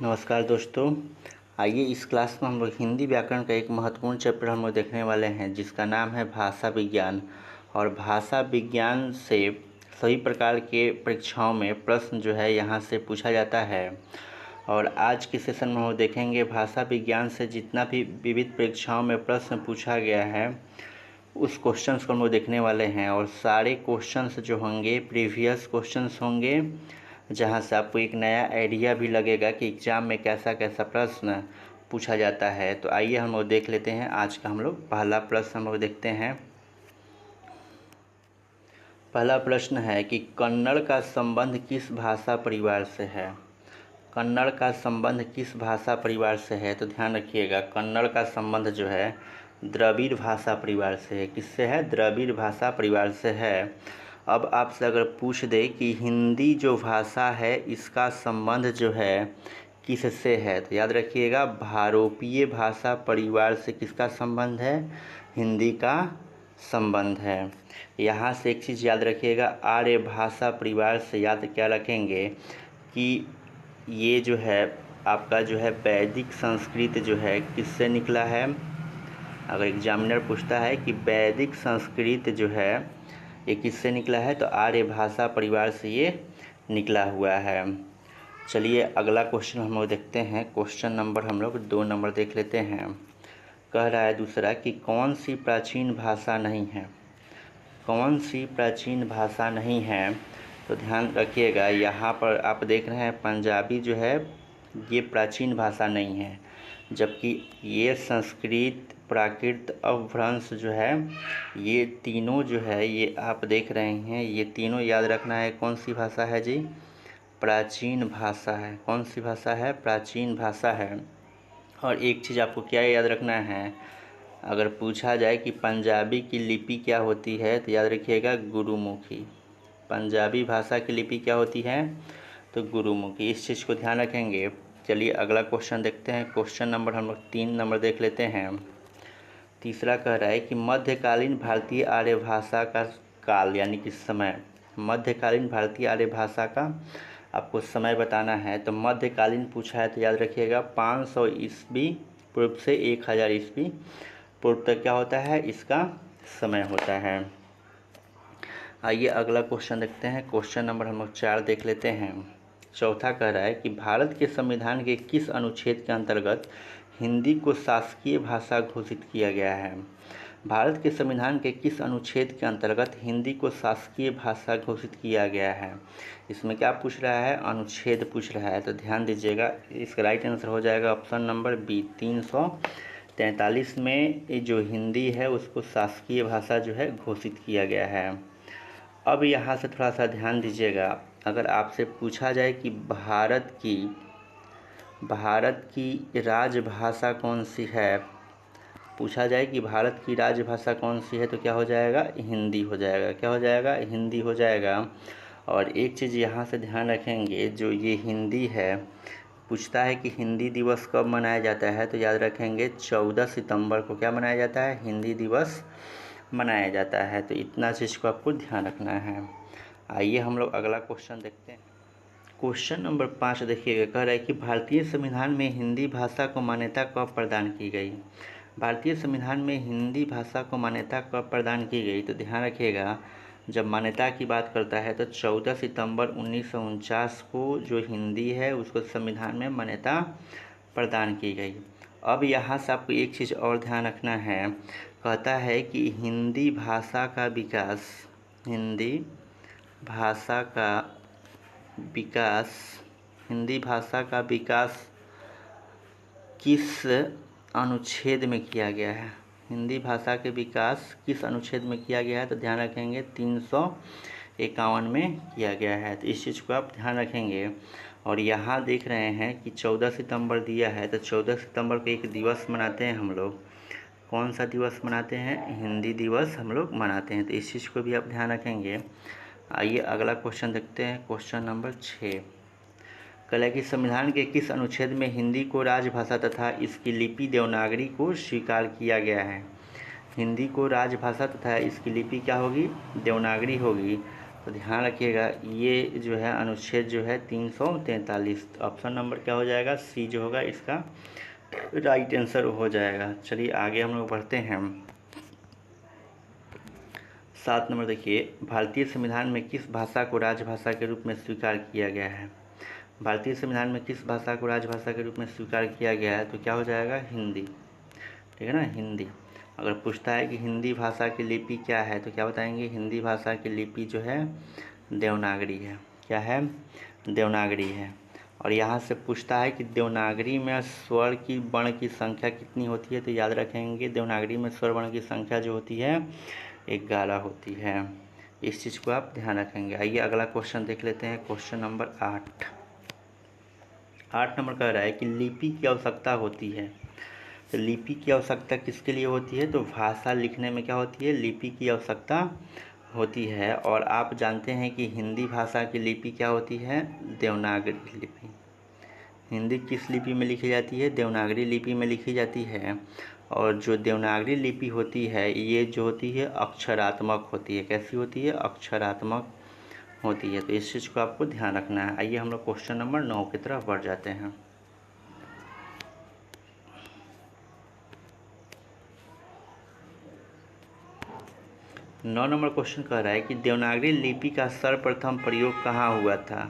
नमस्कार दोस्तों। आइए इस क्लास में हम लोग हिंदी व्याकरण का एक महत्वपूर्ण चैप्टर हम लोग देखने वाले हैं जिसका नाम है भाषा विज्ञान। और भाषा विज्ञान से सभी प्रकार के परीक्षाओं में प्रश्न जो है यहाँ से पूछा जाता है। और आज के सेशन में हम देखेंगे भाषा विज्ञान से जितना भी विविध परीक्षाओं में प्रश्न पूछा गया है उस क्वेश्चंस को हम लोग देखने वाले हैं। और सारे क्वेश्चंस जो होंगे प्रीवियस क्वेश्चंस होंगे, जहां से आपको एक नया आइडिया भी लगेगा कि एग्ज़ाम में कैसा कैसा प्रश्न पूछा जाता है। तो आइए हम लोग देख लेते हैं। आज का हम लोग पहला प्रश्न हम लोग देखते हैं। पहला प्रश्न है कि कन्नड़ का संबंध किस भाषा परिवार से है। कन्नड़ का संबंध किस भाषा परिवार से है? तो ध्यान रखिएगा, कन्नड़ का संबंध जो है द्रविड़ भाषा परिवार से है। किससे है? द्रविड़ भाषा परिवार से है। अब आपसे अगर पूछ दे कि हिंदी जो भाषा है इसका संबंध जो है किससे है, तो याद रखिएगा भारोपीय भाषा परिवार से किसका संबंध है? हिंदी का संबंध है। यहाँ से एक चीज़ याद रखिएगा, आर्य भाषा परिवार से याद क्या रखेंगे कि ये जो है आपका जो है वैदिक संस्कृत जो है किससे निकला है। अगर एग्जामिनर पूछता है कि वैदिक संस्कृत जो है ये किससे निकला है, तो आर्य भाषा परिवार से ये निकला हुआ है। चलिए अगला क्वेश्चन हम लोग देखते हैं। क्वेश्चन नंबर हम लोग 2 नंबर देख लेते हैं। कह रहा है दूसरा कि कौन सी प्राचीन भाषा नहीं है। कौन सी प्राचीन भाषा नहीं है? तो ध्यान रखिएगा, यहाँ पर आप देख रहे हैं पंजाबी जो है ये प्राचीन भाषा नहीं है, जबकि ये संस्कृत प्राकृत अपभ्रंश जो है ये तीनों जो है ये आप देख रहे हैं, ये तीनों याद रखना है कौन सी भाषा है जी? प्राचीन भाषा है। कौन सी भाषा है? प्राचीन भाषा है। और एक चीज़ आपको क्या याद रखना है, अगर पूछा जाए कि पंजाबी की लिपि क्या होती है तो याद रखिएगा गुरुमुखी। पंजाबी भाषा की लिपि क्या होती है? तो गुरुमुखी। इस चीज़ को ध्यान रखेंगे। चलिए अगला क्वेश्चन देखते हैं। क्वेश्चन नंबर हम लोग 3 नंबर देख लेते हैं। तीसरा कह रहा है कि मध्यकालीन भारतीय आर्य भाषा का काल यानी कि समय। मध्यकालीन भारतीय आर्य भाषा का आपको समय बताना है। तो मध्यकालीन पूछा है तो याद रखिएगा 500 ईस्वी पूर्व से 1000 ईस्वी पूर्व तक क्या होता है? इसका समय होता है। आइए अगला क्वेश्चन देखते हैं। क्वेश्चन नंबर हम लोग 4 देख लेते हैं। चौथा कह रहा है कि भारत के संविधान के किस अनुच्छेद के अंतर्गत हिंदी को शासकीय भाषा घोषित किया गया है। भारत के संविधान के किस अनुच्छेद के अंतर्गत हिंदी को शासकीय भाषा घोषित किया गया है? इसमें क्या पूछ रहा है? अनुच्छेद पूछ रहा है। तो ध्यान दीजिएगा, इसका राइट आंसर हो जाएगा ऑप्शन नंबर बी 343 में ये जो हिंदी है उसको शासकीय भाषा जो है घोषित किया गया है। अब यहाँ से थोड़ा सा ध्यान दीजिएगा, अगर आपसे पूछा जाए कि भारत की राजभाषा कौन सी है, पूछा जाए कि भारत की राजभाषा कौन सी है, तो क्या हो जाएगा? हिंदी हो जाएगा। क्या हो जाएगा? हिंदी हो जाएगा। और एक चीज़ यहाँ से ध्यान रखेंगे, जो ये हिंदी है पूछता है कि हिंदी दिवस कब मनाया जाता है, तो याद रखेंगे 14 सितंबर को क्या मनाया जाता है? हिंदी दिवस मनाया जाता है। तो इतना चीज़ को आपको ध्यान रखना है। आइए हम लोग अगला क्वेश्चन देखते हैं। क्वेश्चन नंबर 5 देखिएगा, कह रहा है कि भारतीय संविधान में हिंदी भाषा को मान्यता कब प्रदान की गई। भारतीय संविधान में हिंदी भाषा को मान्यता कब प्रदान की गई? तो ध्यान रखिएगा, जब मान्यता की बात करता है तो 14 सितंबर 1949 को जो हिंदी है उसको संविधान में मान्यता प्रदान की गई। अब यहाँ से आपको एक चीज़ और ध्यान रखना है, कहता है कि हिंदी भाषा का विकास हिंदी भाषा का विकास किस अनुच्छेद में किया गया है? हिंदी भाषा के विकास किस अनुच्छेद में किया गया है? तो ध्यान रखेंगे 351 में किया गया है। तो इस चीज़ को आप ध्यान रखेंगे। और यहाँ देख रहे हैं कि 14 सितंबर दिया है, तो 14 सितंबर को एक दिवस मनाते हैं हम लोग। कौन सा दिवस मनाते हैं? हिंदी दिवस हम लोग मनाते हैं। तो इस चीज़ को भी आप ध्यान रखेंगे। आइए अगला क्वेश्चन देखते हैं। क्वेश्चन नंबर 6 कल है कि संविधान के किस अनुच्छेद में हिंदी को राजभाषा तथा इसकी लिपि देवनागरी को स्वीकार किया गया है? हिंदी को राजभाषा तथा इसकी लिपि क्या होगी? देवनागरी होगी। तो ध्यान रखिएगा ये जो है अनुच्छेद जो है 343। ऑप्शन नंबर क्या हो जाएगा, सी जो होगा इसका राइट आंसर हो जाएगा। चलिए आगे हम लोग बढ़ते हैं। 7 नंबर देखिए, भारतीय संविधान में किस भाषा को राजभाषा के रूप में स्वीकार किया गया है। भारतीय संविधान में किस भाषा को राजभाषा के रूप में स्वीकार किया गया है, तो क्या हो जाएगा, हिंदी। ठीक है ना, हिंदी। अगर पूछता है कि हिंदी भाषा की लिपि क्या है, तो क्या बताएंगे, हिंदी भाषा की लिपि जो है देवनागरी है। क्या है, देवनागरी है। और यहाँ से पूछता है कि देवनागरी में स्वर की वर्ण की संख्या कितनी होती है, तो याद रखेंगे देवनागरी में स्वर वर्ण की संख्या जो होती है 11 होती है। इस चीज़ को आप ध्यान रखेंगे। आइए अगला क्वेश्चन देख लेते हैं, क्वेश्चन नंबर 8 नंबर कह रहा है कि लिपि की आवश्यकता होती है। तो लिपि की आवश्यकता किसके लिए होती है, तो भाषा लिखने में क्या होती है, लिपि की आवश्यकता होती है। और आप जानते हैं कि हिंदी भाषा की लिपि क्या होती है, देवनागरी लिपि। हिंदी किस लिपि में लिखी जाती है, देवनागरी लिपि में लिखी जाती है। और जो देवनागरी लिपि होती है ये जो होती है अक्षरात्मक होती है। कैसी होती है, अक्षरात्मक होती है। तो इस चीज़ को आपको ध्यान रखना है। आइए हम लोग क्वेश्चन नंबर 9 की तरफ बढ़ जाते हैं। नौ नंबर क्वेश्चन कह रहा है कि देवनागरी लिपि का सर्वप्रथम प्रयोग कहाँ हुआ था।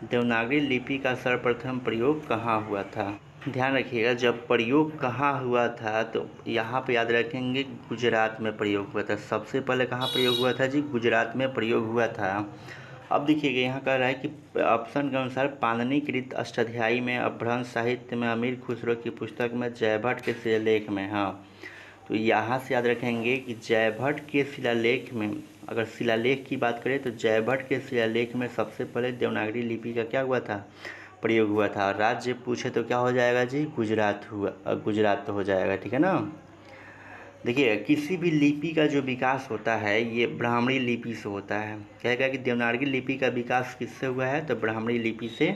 देवनागरी लिपि का सर्वप्रथम प्रयोग कहाँ हुआ था। ध्यान रखिएगा, जब प्रयोग कहाँ हुआ था तो यहाँ पे याद रखेंगे गुजरात में प्रयोग हुआ था। सबसे पहले कहाँ प्रयोग हुआ था जी, गुजरात में प्रयोग हुआ था। अब देखिएगा यहाँ कह रहा है कि ऑप्शन के अनुसार पाणिनिकृत अष्टाध्यायी में, अपभ्रंश साहित्य में, अमीर खुसरो की पुस्तक में, जयभट्ट के शिलालेख में। हाँ, तो यहाँ से याद रखेंगे कि जयभट्ट के शिलालेख में, अगर शिलालेख की बात करें तो जयभट्ट के शिलालेख में सबसे पहले देवनागरी लिपि का क्या हुआ था, प्रयोग हुआ था। और राज्य पूछे तो क्या हो जाएगा जी, गुजरात हुआ, गुजरात तो हो जाएगा। ठीक है ना। देखिए किसी भी लिपि का जो विकास होता है ये ब्राह्मणी लिपि से होता है। कहेगा कि देवनागरी लिपि का विकास किससे हुआ है, तो ब्राह्मणी लिपि से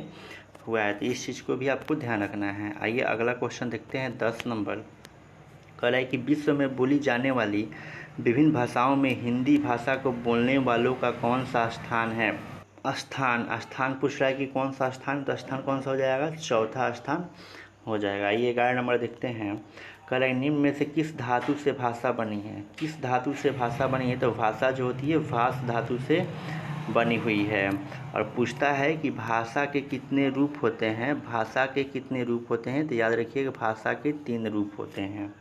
हुआ है। तो इस चीज़ को भी आपको ध्यान रखना है। आइए अगला क्वेश्चन देखते हैं। 10 नंबर कह रहा है कि विश्व में बोली जाने वाली विभिन्न भाषाओं में हिंदी भाषा को बोलने वालों का कौन सा स्थान है। स्थान पूछ रहा है कि कौन सा स्थान, तो स्थान कौन सा हो जाएगा, चौथा स्थान हो जाएगा। आइए 11 नंबर देखते हैं। कह रहा है निम्न में से किस धातु से भाषा बनी है। किस धातु से भाषा बनी है, तो भाषा जो होती है भास धातु से बनी हुई है। और पूछता है कि भाषा के कितने रूप होते हैं। भाषा के कितने रूप होते हैं, तो याद रखिएगा भाषा के 3 रूप होते हैं।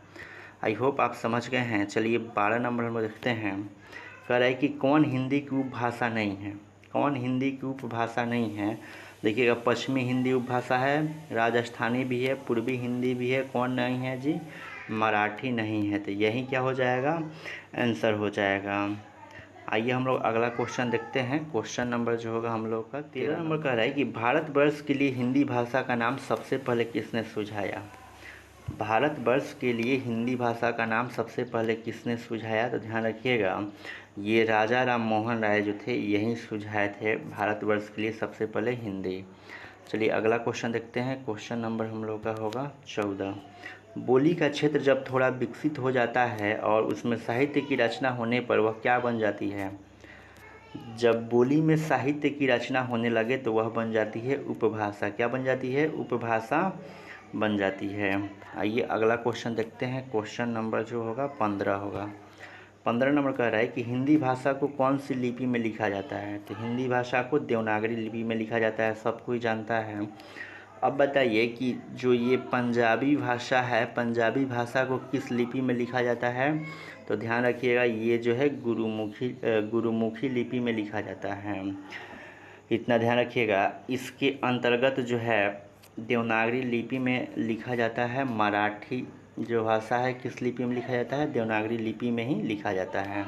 आई होप आप समझ गए हैं। चलिए 12 नंबर हम देखते हैं। कह रहा है कि कौन हिंदी की उपभाषा नहीं है। कौन हिंदी की उपभाषा नहीं है, देखिएगा पश्चिमी हिंदी उपभाषा है, राजस्थानी भी है, पूर्वी हिंदी भी है। कौन नहीं है जी, मराठी नहीं है। तो यही क्या हो जाएगा, आंसर हो जाएगा। आइए हम लोग अगला क्वेश्चन देखते हैं। क्वेश्चन नंबर जो होगा हम लोग का 13 नंबर कह रहा है कि भारतवर्ष के लिए हिंदी भाषा का नाम सबसे पहले किसने सुझाया। भारतवर्ष के लिए हिंदी भाषा का नाम सबसे पहले किसने सुझाया, तो ध्यान रखिएगा ये राजा राम मोहन राय जो थे यही सुझाए थे भारतवर्ष के लिए सबसे पहले हिंदी। चलिए अगला क्वेश्चन देखते हैं। क्वेश्चन नंबर हम लोग का होगा 14। बोली का क्षेत्र जब थोड़ा विकसित हो जाता है और उसमें साहित्य की रचना होने पर वह क्या बन जाती है। जब बोली में साहित्य की रचना होने लगे तो वह बन जाती है उपभाषा। क्या बन जाती है, उपभाषा बन जाती है। आइए अगला क्वेश्चन देखते हैं। क्वेश्चन नंबर जो होगा 15 होगा। 15 नंबर कह रहा है कि हिंदी भाषा को कौन सी लिपि में लिखा जाता है। तो हिंदी भाषा को देवनागरी लिपि में लिखा जाता है, सब कोई जानता है। अब बताइए कि जो ये पंजाबी भाषा है, पंजाबी भाषा को किस लिपि में लिखा जाता है, तो ध्यान रखिएगा ये जो है गुरुमुखी लिपि में लिखा जाता है। इतना ध्यान रखिएगा। इसके अंतर्गत जो है देवनागरी लिपि में लिखा जाता है। मराठी जो भाषा है किस लिपि में लिखा जाता है, देवनागरी लिपि में ही लिखा जाता है।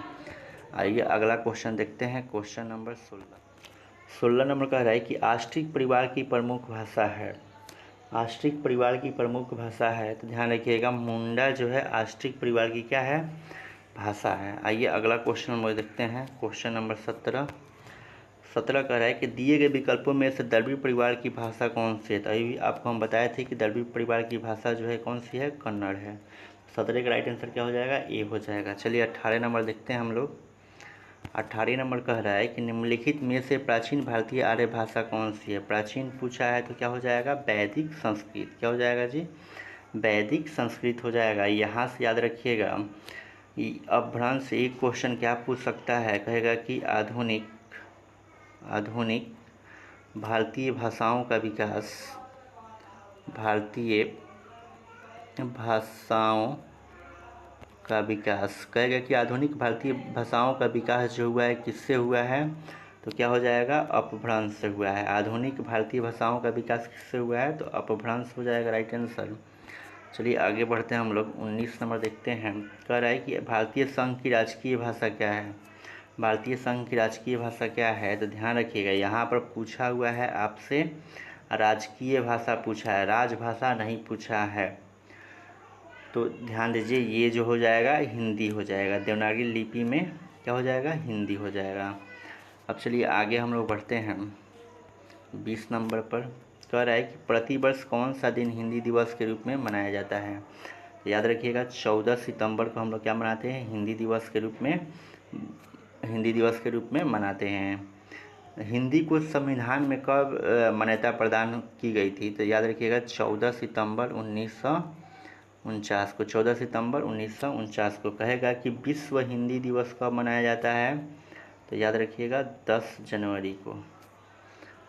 आइए अगला क्वेश्चन देखते हैं। क्वेश्चन नंबर 16 नंबर कह रहा है कि आस्ट्रिक परिवार की प्रमुख भाषा है। आस्ट्रिक परिवार की प्रमुख भाषा है, तो ध्यान रखिएगा मुंडा जो है आस्ट्रिक परिवार की क्या है, भाषा है। आइए अगला क्वेश्चन नंबर देखते हैं। क्वेश्चन नंबर 17 कह रहा है कि दिए गए विकल्पों में से द्रविड़ परिवार की भाषा कौन सी है। तो अभी आपको हम बताए थे कि द्रविड़ परिवार की भाषा जो है कौन सी है, कन्नड़ है। 17 का राइट आंसर क्या हो जाएगा, ए हो जाएगा। चलिए 18 नंबर देखते हैं हम लोग। 18 नंबर कह रहा है कि निम्नलिखित में से प्राचीन भारतीय आर्य भाषा कौन सी है। प्राचीन पूछा है तो क्या हो जाएगा, वैदिक संस्कृत। क्या हो जाएगा जी, वैदिक संस्कृत हो जाएगा। यहाँ से याद रखिएगा, अपभ्रंश एक क्वेश्चन क्या पूछ सकता है, कहेगा कि आधुनिक भारतीय भाषाओं का विकास, भारतीय भाषाओं का विकास, कहेगा कि आधुनिक भारतीय भाषाओं का विकास जो हुआ है किससे हुआ है, तो क्या हो जाएगा, अपभ्रंश से हुआ है। आधुनिक भारतीय भाषाओं का विकास किससे हुआ है, तो अपभ्रंश हो जाएगा राइट आंसर। चलिए आगे बढ़ते हैं हम लोग। 19 नंबर देखते हैं। कह रहा है कि भारतीय संघ की राजकीय भाषा क्या है। भारतीय संघ की राजकीय भाषा क्या है, तो ध्यान रखिएगा यहाँ पर पूछा हुआ है आपसे राजकीय भाषा पूछा है, राजभाषा नहीं पूछा है। तो ध्यान दीजिए, ये जो हो जाएगा हिंदी हो जाएगा, देवनागरी लिपि में क्या हो जाएगा, हिंदी हो जाएगा। अब चलिए आगे हम लोग बढ़ते हैं। 20 नंबर पर कह रहा है कि प्रतिवर्ष कौन सा दिन हिंदी दिवस के रूप में मनाया जाता है। तो याद रखिएगा 14 सितंबर को हम लोग क्या मनाते हैं, हिंदी दिवस के रूप में मनाते हैं। हिंदी को संविधान में कब मान्यता प्रदान की गई थी, तो याद रखिएगा 14 सितंबर 1949 को, 14 सितंबर 1949 को। कहेगा कि विश्व हिंदी दिवस कब मनाया जाता है, तो याद रखिएगा 10 जनवरी को।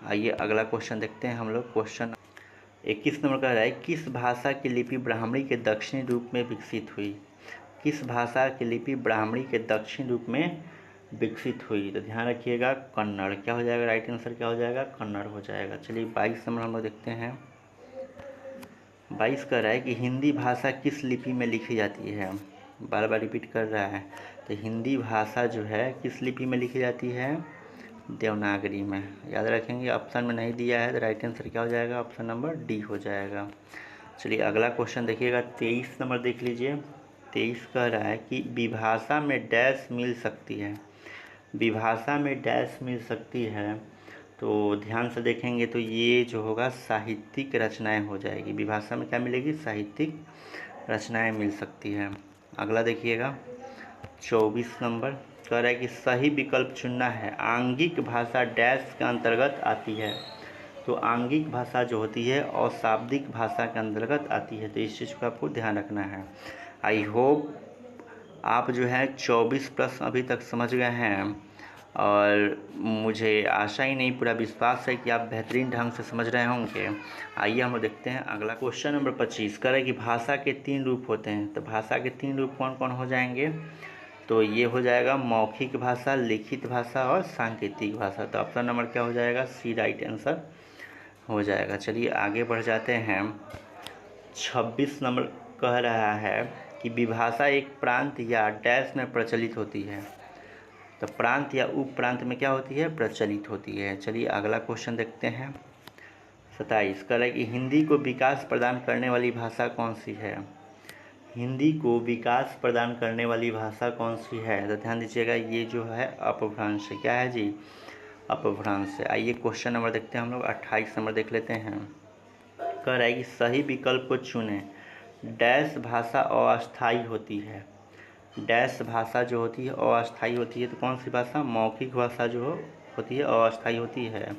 आइए अगला क्वेश्चन देखते हैं हम लोग। क्वेश्चन 21 नंबर का है, किस भाषा की लिपि ब्राह्मणी के दक्षिणी रूप में विकसित हुई। किस भाषा की लिपि ब्राह्मणी के दक्षिण रूप में विकसित हुई, तो ध्यान रखिएगा कन्नड़। क्या हो जाएगा, राइट आंसर क्या हो जाएगा, कन्नड़ हो जाएगा। चलिए 22 नंबर हम लोग देखते हैं। 22 कह रहा है कि हिंदी भाषा किस लिपि में लिखी जाती है। बार बार रिपीट कर रहा है, तो हिंदी भाषा जो है किस लिपि में लिखी जाती है, देवनागरी में। याद रखेंगे, ऑप्शन में नहीं दिया है तो राइट आंसर क्या हो जाएगा, ऑप्शन नंबर डी हो जाएगा। चलिए अगला क्वेश्चन देखिएगा, 23 नंबर देख लीजिए। 23 कह रहा है कि विभाषा में डैश मिल सकती है। विभाषा में डैश मिल सकती है, तो ध्यान से देखेंगे तो ये जो होगा साहित्यिक रचनाएं हो जाएगी। विभाषा में क्या मिलेगी, साहित्यिक रचनाएं मिल सकती है। अगला देखिएगा 24 नंबर कह रहा है कि सही विकल्प चुनना है। आंगिक भाषा डैश के अंतर्गत आती है, तो आंगिक भाषा जो होती है अशाब्दिक भाषा के अंतर्गत आती है, तो इस चीज़ को आपको ध्यान रखना है। आई होप आप जो है 24 प्रश्न अभी तक समझ गए हैं, और मुझे आशा ही नहीं पूरा विश्वास है कि आप बेहतरीन ढंग से समझ रहे होंगे। आइए हम देखते हैं अगला क्वेश्चन नंबर 25 कह रहा है कि भाषा के 3 रूप होते हैं। तो भाषा के 3 रूप कौन कौन हो जाएंगे, तो ये हो जाएगा मौखिक भाषा, लिखित भाषा और सांकेतिक भाषा। तो ऑप्शन नंबर क्या हो जाएगा, सी राइट आंसर हो जाएगा। चलिए आगे बढ़ जाते हैं। 26 नंबर कह रहा है कि विभाषा एक प्रांत या डैश में प्रचलित होती है। तो प्रांत या उप प्रांत में क्या होती है, प्रचलित होती है। चलिए अगला क्वेश्चन देखते हैं। 27 कह रहा है कि हिंदी को विकास प्रदान करने वाली भाषा कौन सी है। हिंदी को विकास प्रदान करने वाली भाषा कौन सी है, तो ध्यान दीजिएगा ये जो है अपभ्रंश है। क्या है जी, अपभ्रंश है। आइए क्वेश्चन नंबर देखते हैं हम लोग। 28 नंबर देख लेते हैं। कह रहा है कि सही विकल्प को चुनें। डैश भाषा अस्थायी होती है। डैश भाषा जो होती है अस्थायी होती है, तो कौन सी भाषा, मौखिक भाषा जो होती है अस्थायी होती है।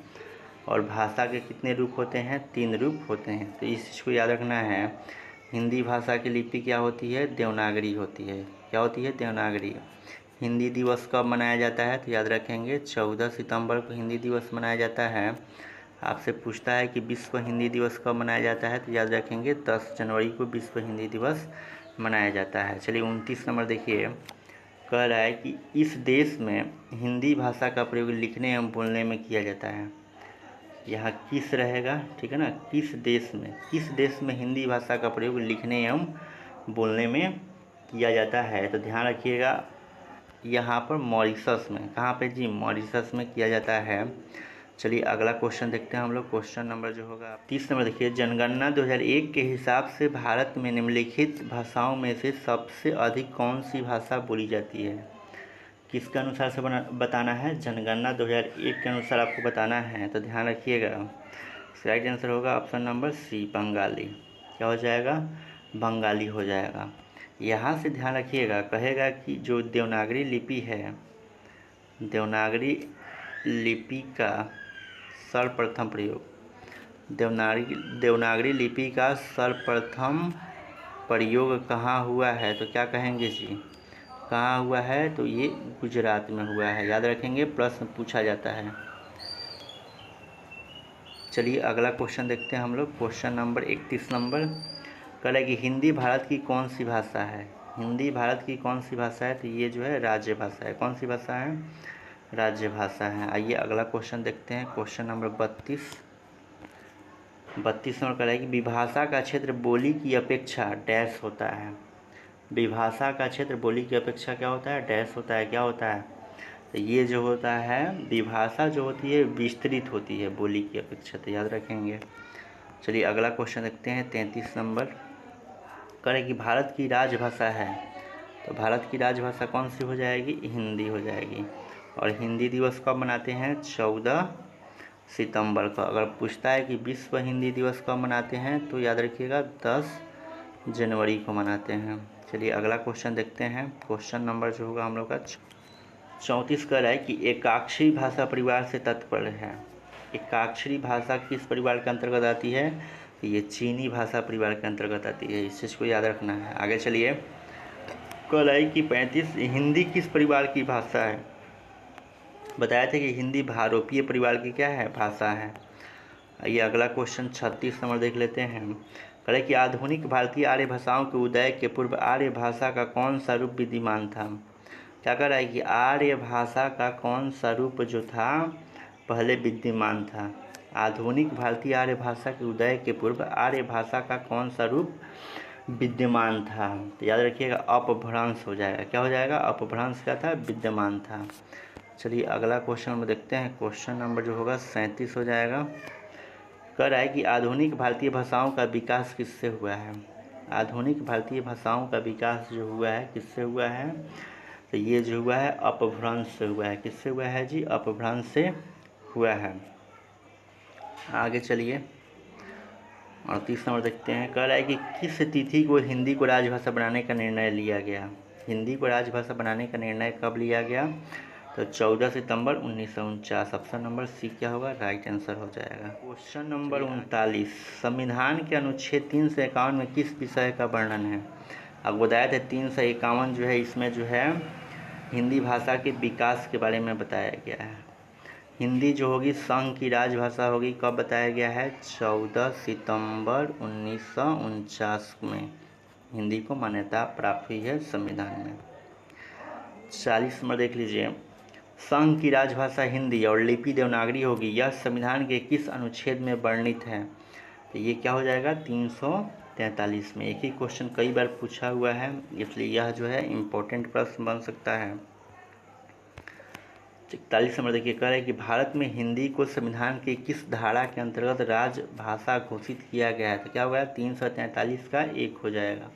और भाषा के कितने रूप होते हैं, 3 रूप होते हैं, तो इस चीज़ को याद रखना है। हिंदी भाषा की लिपि क्या होती है, देवनागरी होती है। क्या होती है, देवनागरी। हिंदी दिवस कब मनाया जाता है, तो याद रखेंगे 14 सितंबर को हिंदी दिवस मनाया जाता है। आपसे पूछता है कि विश्व हिंदी दिवस कब मनाया जाता है, तो याद रखेंगे 10 जनवरी को विश्व हिंदी दिवस मनाया जाता है। चलिए 29 नंबर देखिए। कह रहा है कि इस देश में हिंदी भाषा का प्रयोग लिखने एवं बोलने में किया जाता है। यहाँ किस रहेगा, ठीक है ना, किस देश में हिंदी भाषा का प्रयोग लिखने एवं बोलने में किया जाता है, तो ध्यान रखिएगा यहाँ पर मॉरिशस में। कहाँ पे जी, मॉरिशस में किया जाता है। चलिए अगला क्वेश्चन देखते हैं हम लोग। क्वेश्चन नंबर जो होगा 30 नंबर देखिए। जनगणना 2001 के हिसाब से भारत में निम्नलिखित भाषाओं में से सबसे अधिक कौन सी भाषा बोली जाती है। किसके अनुसार से बताना है, जनगणना 2001 के अनुसार आपको बताना है, तो ध्यान रखिएगा राइट आंसर होगा ऑप्शन नंबर सी, बंगाली। क्या हो जाएगा, बंगाली हो जाएगा। यहाँ से ध्यान रखिएगा, कहेगा कि जो देवनागरी लिपि है, देवनागरी लिपि का सर्वप्रथम प्रयोग, देवनागरी लिपि का सर्वप्रथम प्रयोग कहाँ हुआ है? तो क्या कहेंगे जी, कहाँ हुआ है? तो ये गुजरात में हुआ है। याद रखेंगे, प्रश्न पूछा जाता है। चलिए अगला क्वेश्चन देखते हैं हम लोग। क्वेश्चन नंबर 31 नंबर कह रहा है कि हिंदी भारत की कौन सी भाषा है? हिंदी भारत की कौन सी भाषा है? तो ये जो है राज्य भाषा है। कौन सी भाषा है? राज्य भाषा है। आइए अगला क्वेश्चन देखते हैं। क्वेश्चन नंबर 32 नंबर कह रहा है कि विभाषा का क्षेत्र बोली की अपेक्षा डैश होता है। विभाषा का क्षेत्र बोली की अपेक्षा क्या होता है? डैश होता है। क्या होता है? तो ये जो होता है, विभाषा जो होती है विस्तृत होती है बोली की अपेक्षा। तो याद रखेंगे। चलिए अगला क्वेश्चन देखते हैं। 33 नंबर कह रहे कि भारत की राजभाषा है, तो भारत की राजभाषा कौन सी हो जाएगी? हिंदी हो जाएगी। और हिंदी दिवस कब मनाते हैं? 14 सितंबर को। अगर पूछता है कि विश्व हिंदी दिवस कब मनाते हैं, तो याद रखिएगा 10 जनवरी को मनाते हैं। चलिए अगला क्वेश्चन देखते हैं। क्वेश्चन नंबर जो होगा हम लोग का 34 कह रहा है कि एकाक्षरी भाषा परिवार से तात्पर्य है। एकाक्षरी भाषा किस परिवार के अंतर्गत आती है? तो ये चीनी भाषा परिवार के अंतर्गत आती है। इस चीज़ को याद रखना है। आगे चलिए। कह रहा है कि 35 हिंदी किस परिवार की भाषा है? बताया था कि हिंदी भारोपीय परिवार की क्या है? भाषा है। ये अगला क्वेश्चन 36 नंबर देख लेते हैं। कह रहे कि आधुनिक भारतीय आर्य भाषाओं के उदय के पूर्व आर्य भाषा का कौन सा रूप विद्यमान था? क्या कह रहा है कि आर्य भाषा का कौन सा रूप जो था पहले विद्यमान था? आधुनिक भारतीय आर्य भाषा के उदय के पूर्व आर्य भाषा का कौन सा रूप विद्यमान था? तो याद रखिएगा अपभ्रंश हो जाएगा। क्या हो जाएगा? अपभ्रंश क्या था? विद्यमान था। चलिए अगला क्वेश्चन में देखते हैं। क्वेश्चन नंबर जो होगा 37 हो जाएगा। कह रहा है कि आधुनिक भारतीय भाषाओं का विकास किससे हुआ है? आधुनिक भारतीय भाषाओं का विकास जो हुआ है किससे हुआ है? तो ये जो हुआ है अपभ्रंश से हुआ है। किससे हुआ है जी? अपभ्रंश से हुआ है। आगे चलिए 38 नंबर देखते हैं। कह रहा है कि किस तिथि को हिंदी को राजभाषा बनाने का निर्णय लिया गया? हिंदी को राजभाषा बनाने का निर्णय कब लिया गया? तो 14 सितंबर 1949। ऑप्शन नंबर सी क्या होगा? राइट आंसर हो जाएगा। क्वेश्चन नंबर 39 संविधान के अनुच्छेद 351 में किस विषय का वर्णन है? अब बताया था 351 जो है इसमें जो है हिंदी भाषा के विकास के बारे में बताया गया है। हिंदी जो होगी संघ की राजभाषा होगी। कब बताया गया है? 14 सितंबर 1949 में हिंदी को मान्यता प्राप्त हुई है संविधान में। 40 नंबर देख लीजिए। संघ की राजभाषा हिंदी और लिपि देवनागरी होगी, यह संविधान के किस अनुच्छेद में वर्णित है? तो ये क्या हो जाएगा? 343 में। एक ही क्वेश्चन कई बार पूछा हुआ है, इसलिए यह जो है इम्पोर्टेंट प्रश्न बन सकता है। 41 नंबर देखिए। कह रहा है कि भारत में हिंदी को संविधान के किस धारा के अंतर्गत राजभाषा घोषित किया गया है? तो क्या होगा? 343 का 1 हो जाएगा।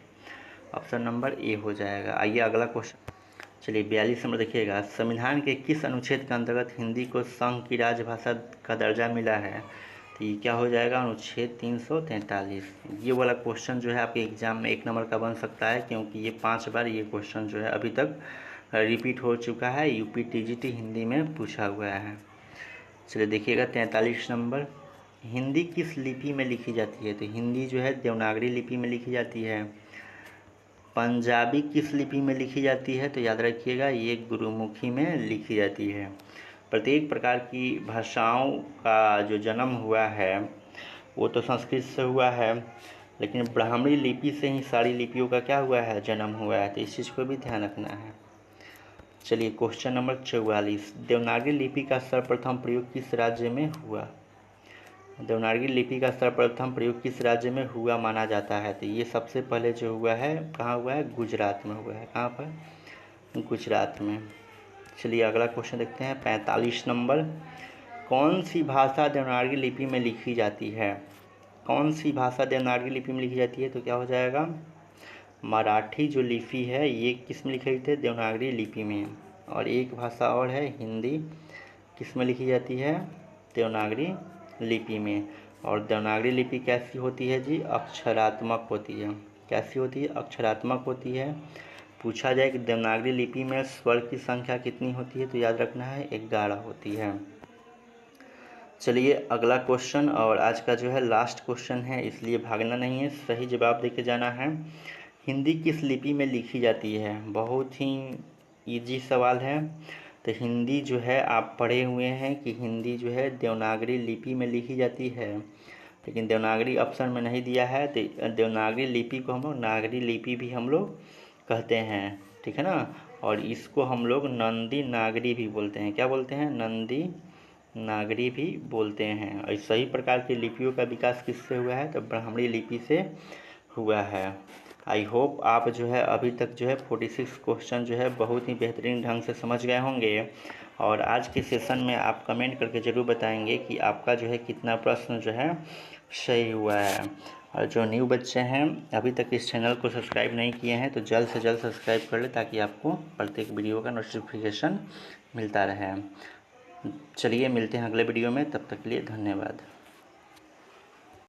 ऑप्शन नंबर ए हो जाएगा। आइए अगला क्वेश्चन। चलिए 42 नंबर देखिएगा। संविधान के किस अनुच्छेद के अंतर्गत हिंदी को संघ की राजभाषा का दर्जा मिला है? तो ये क्या हो जाएगा? अनुच्छेद 343। ये वाला क्वेश्चन जो है आपके एग्जाम में 1 नंबर का बन सकता है, क्योंकि ये 5 बार ये क्वेश्चन जो है अभी तक रिपीट हो चुका है। यूपी टीजीटी हिंदी में पूछा हुआ है। चलिए देखिएगा 43 नंबर। हिंदी किस लिपि में लिखी जाती है? तो हिंदी जो है देवनागरी लिपि में लिखी जाती है। पंजाबी किस लिपि में लिखी जाती है? तो याद रखिएगा ये गुरुमुखी में लिखी जाती है। प्रत्येक प्रकार की भाषाओं का जो जन्म हुआ है वो तो संस्कृत से हुआ है, लेकिन ब्राह्मणी लिपि से ही सारी लिपियों का क्या हुआ है? जन्म हुआ है। तो इस चीज़ को भी ध्यान रखना है। चलिए क्वेश्चन नंबर 44 देवनागरी लिपि का सर्वप्रथम प्रयोग किस राज्य में हुआ? देवनागरी लिपि का सर्वप्रथम प्रयोग किस राज्य में हुआ माना जाता है? तो ये सबसे पहले जो हुआ है कहाँ हुआ है? गुजरात में हुआ है। कहाँ पर? गुजरात में। चलिए अगला क्वेश्चन देखते हैं 45 नंबर। कौन सी भाषा देवनागरी लिपि में लिखी जाती है? कौन सी भाषा देवनागरी लिपि में लिखी जाती है? तो क्या हो जाएगा? मराठी जो लिपि है ये किस में लिखी जाती है? देवनागरी लिपि में। और एक भाषा और है हिंदी, किस में लिखी जाती है? देवनागरी लिपि में। और देवनागरी लिपि कैसी होती है जी? अक्षरात्मक होती है। कैसी होती है? अक्षरात्मक होती है। पूछा जाए कि देवनागरी लिपि में स्वर की संख्या कितनी होती है, तो याद रखना है 11 होती है। चलिए अगला क्वेश्चन, और आज का जो है लास्ट क्वेश्चन है, इसलिए भागना नहीं है, सही जवाब देके जाना है। हिंदी किस लिपि में लिखी जाती है? बहुत ही इजी सवाल है। तो हिंदी जो है आप पढ़े हुए हैं कि हिंदी जो है देवनागरी लिपि में लिखी जाती है, लेकिन देवनागरी ऑप्शन में नहीं दिया है। तो देवनागरी लिपि को हम लोग नागरी लिपि भी हम लोग कहते हैं, ठीक है ना। और इसको हम लोग नंदी नागरी भी बोलते हैं। क्या बोलते हैं? नंदी नागरी भी बोलते हैं। और सही प्रकार की लिपियों का विकास किससे हुआ है? तो ब्राह्मणी लिपि से हुआ है। आई होप आप जो है अभी तक जो है 46 क्वेश्चन जो है बहुत ही बेहतरीन ढंग से समझ गए होंगे। और आज के सेशन में आप कमेंट करके ज़रूर बताएंगे कि आपका जो है कितना प्रश्न जो है सही हुआ है। और जो न्यू बच्चे हैं अभी तक इस चैनल को सब्सक्राइब नहीं किए हैं तो जल्द से जल्द सब्सक्राइब कर ले, ताकि आपको प्रत्येक वीडियो का नोटिफिकेशन मिलता रहे। चलिए मिलते हैं अगले वीडियो में, तब तक के लिए धन्यवाद।